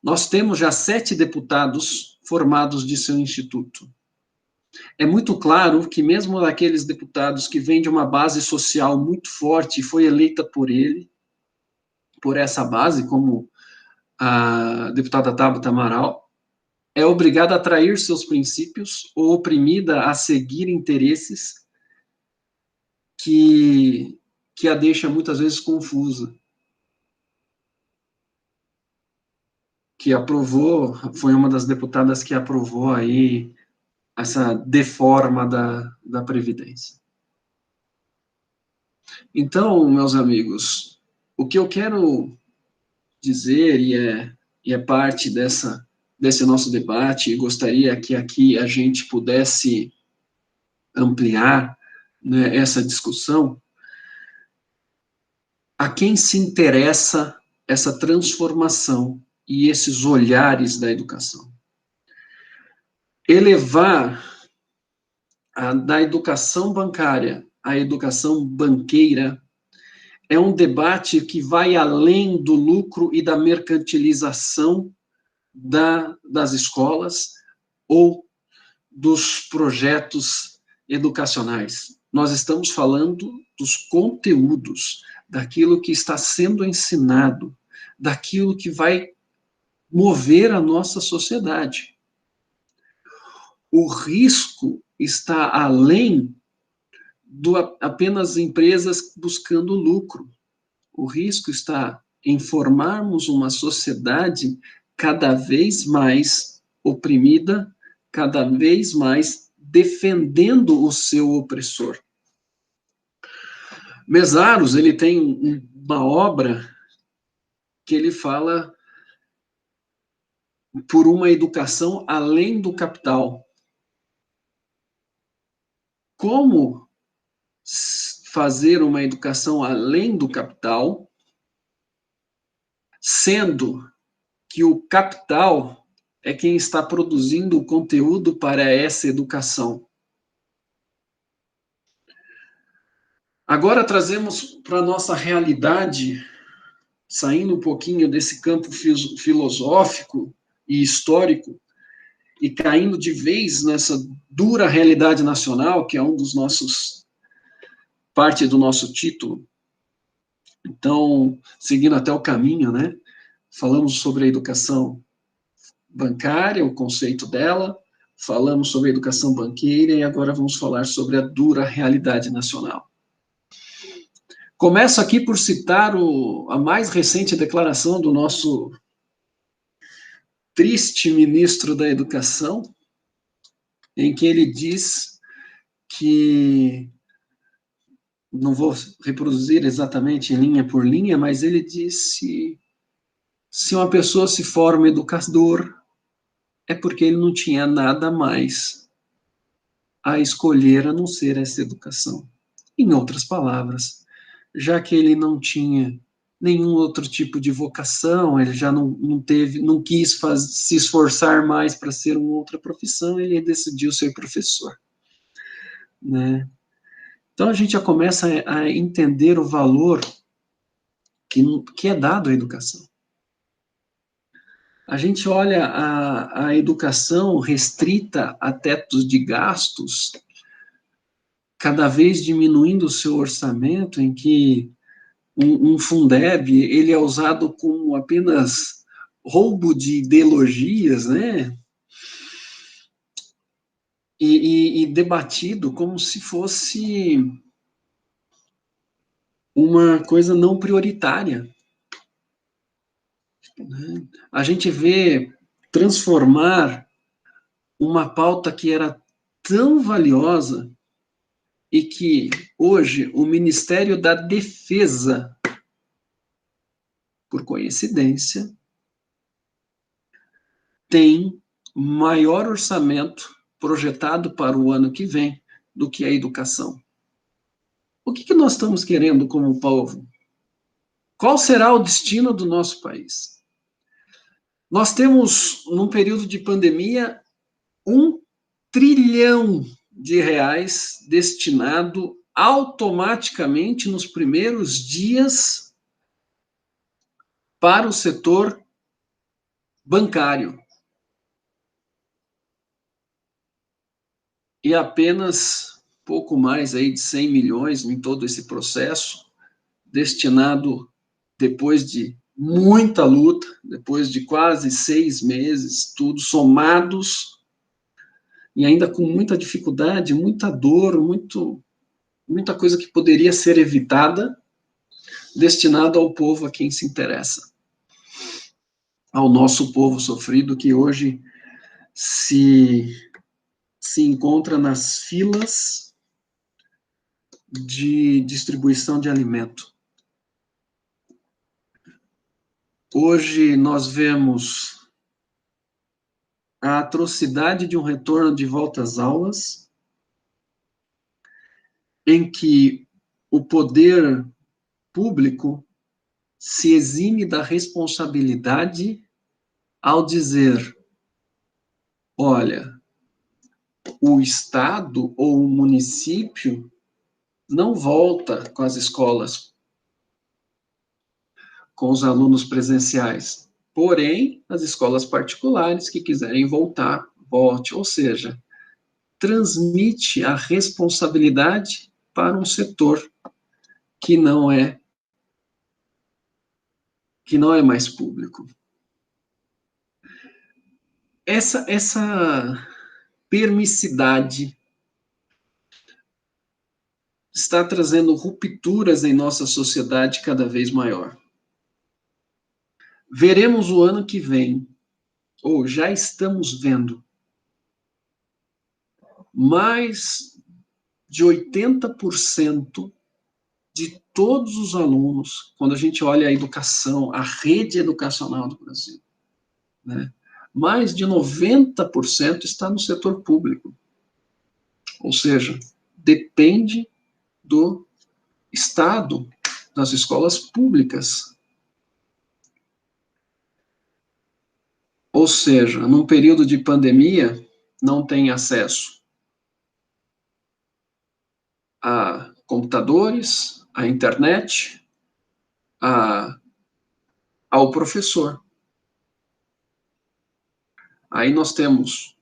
Nós temos já 7 deputados formados de seu instituto. É muito claro que mesmo aqueles deputados que vêm de uma base social muito forte e foi eleita por ele, por essa base, como a deputada Tabata Amaral, é obrigada a trair seus princípios ou oprimida a seguir interesses que a deixa muitas vezes confusa. Que aprovou, foi uma das deputadas que aprovou aí essa deforma da Previdência. Então, meus amigos, o que eu quero dizer, e é parte desse nosso debate, e gostaria que aqui a gente pudesse ampliar, né, essa discussão, a quem se interessa essa transformação e esses olhares da educação. Elevar da educação bancária à educação banqueira é um debate que vai além do lucro e da mercantilização das escolas ou dos projetos educacionais. Nós estamos falando dos conteúdos, daquilo que está sendo ensinado, daquilo que vai mover a nossa sociedade. O risco está além do apenas empresas buscando lucro. O risco está em formarmos uma sociedade cada vez mais oprimida, cada vez mais defendendo o seu opressor. Mesaros, ele tem uma obra que ele fala por uma educação além do capital. Como fazer uma educação além do capital, sendo que o capital é quem está produzindo o conteúdo para essa educação. Agora trazemos para a nossa realidade, saindo um pouquinho desse campo filosófico e histórico, e caindo de vez nessa dura realidade nacional, que é parte do nosso título. Então, seguindo até o caminho, né? Falamos sobre a educação bancária, o conceito dela, falamos sobre a educação banqueira e agora vamos falar sobre a dura realidade nacional. Começo aqui por citar a mais recente declaração do nosso triste ministro da Educação, em que ele diz que, não vou reproduzir exatamente linha por linha, mas ele disse: se uma pessoa se forma educador, é porque ele não tinha nada mais a escolher a não ser essa educação. Em outras palavras, já que ele não tinha nenhum outro tipo de vocação, ele já não quis se esforçar mais para ser uma outra profissão, ele decidiu ser professor, né? Então a gente já começa a entender o valor que é dado à educação. A gente olha a educação restrita a tetos de gastos, cada vez diminuindo o seu orçamento, em que um Fundeb, ele é usado como apenas roubo de ideologias, né? E debatido como se fosse uma coisa não prioritária. A gente vê transformar uma pauta que era tão valiosa e que hoje o Ministério da Defesa, por coincidência, tem maior orçamento projetado para o ano que vem do que a educação. O que nós estamos querendo como povo? Qual será o destino do nosso país? Nós temos, num período de pandemia, 1 trilhão de reais destinado automaticamente nos primeiros dias para o setor bancário. E apenas pouco mais aí de 100 milhões em todo esse processo, destinado depois de muita luta, depois de quase 6 meses, tudo somados, e ainda com muita dificuldade, muita dor, muita coisa que poderia ser evitada, destinado ao povo a quem se interessa. Ao nosso povo sofrido que hoje se encontra nas filas de distribuição de alimento. Hoje nós vemos a atrocidade de um retorno de volta às aulas, em que o poder público se exime da responsabilidade ao dizer: olha, o Estado ou o município não volta com as escolas, com os alunos presenciais. Porém, as escolas particulares que quiserem voltar, volte. Ou seja, transmite a responsabilidade para um setor que não é mais público. Essa permissividade está trazendo rupturas em nossa sociedade cada vez maior. Veremos o ano que vem, ou já estamos vendo, mais de 80% de todos os alunos, quando a gente olha a educação, a rede educacional do Brasil, né? Mais de 90% está no setor público. Ou seja, depende do Estado, das escolas públicas. Ou seja, num período de pandemia, não tem acesso a computadores, a internet, ao professor. Aí nós temos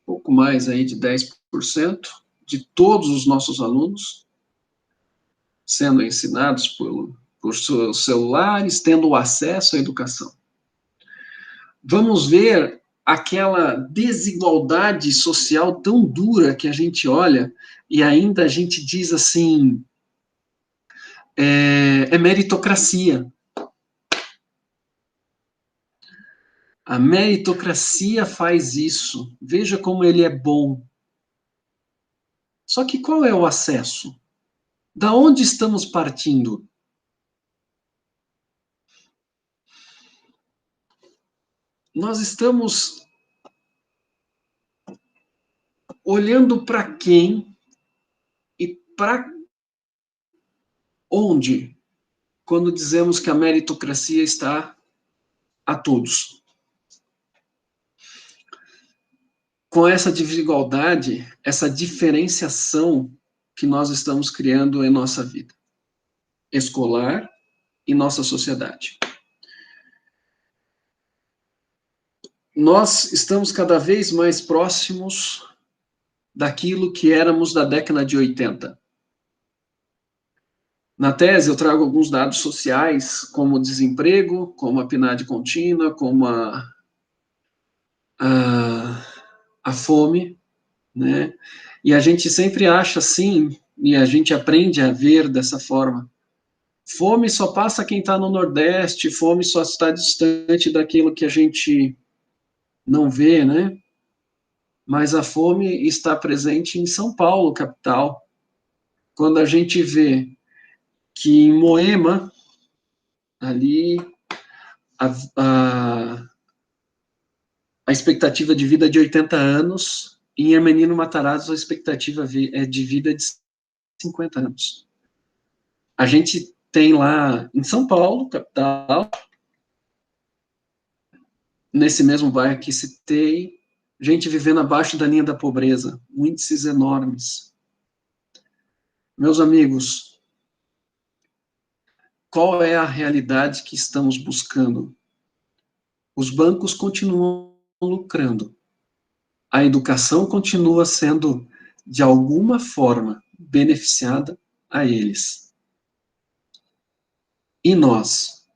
pouco mais aí de 10% de todos os nossos alunos sendo ensinados por seus celulares, tendo acesso à educação. Vamos ver aquela desigualdade social tão dura que a gente olha e ainda a gente diz assim, é meritocracia. A meritocracia faz isso. Veja como ele é bom. Só que qual é o acesso? Da onde estamos partindo? Nós estamos olhando para quem e para onde, quando dizemos que a meritocracia está a todos. Com essa desigualdade, essa diferenciação que nós estamos criando em nossa vida escolar e nossa sociedade. Nós estamos cada vez mais próximos daquilo que éramos da década de 80. Na tese, eu trago alguns dados sociais, como o desemprego, como a PNAD contínua, como a fome, né? E a gente sempre acha assim, e a gente aprende a ver dessa forma. Fome só passa quem está no Nordeste, fome só está distante daquilo que a gente não vê, né? Mas a fome está presente em São Paulo, capital. Quando a gente vê que em Moema, ali, a expectativa de vida é de 80 anos, e em Hermenino Matarazzo a expectativa de vida é de 50 anos. A gente tem lá em São Paulo, capital, nesse mesmo bairro que citei, gente vivendo abaixo da linha da pobreza, índices enormes. Meus amigos, qual é a realidade que estamos buscando? Os bancos continuam lucrando. A educação continua sendo, de alguma forma, beneficiada a eles. E nós?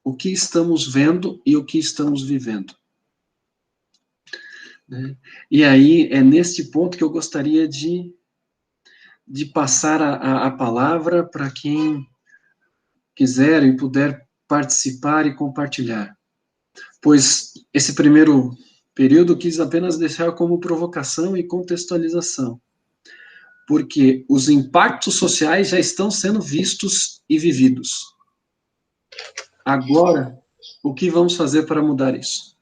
O que estamos vendo e o que estamos vivendo? E aí, é nesse ponto que eu gostaria de passar a palavra para quem quiser e puder participar e compartilhar. Pois esse primeiro período quis apenas deixar como provocação e contextualização, porque os impactos sociais já estão sendo vistos e vividos. Agora, o que vamos fazer para mudar isso?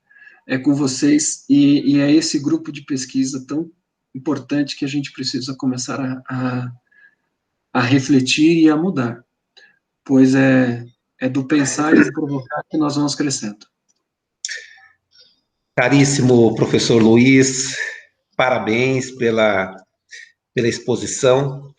É com vocês e é esse grupo de pesquisa tão importante que a gente precisa começar a refletir e a mudar, pois é do pensar e do provocar que nós vamos crescendo. Caríssimo professor Luiz, parabéns pela exposição.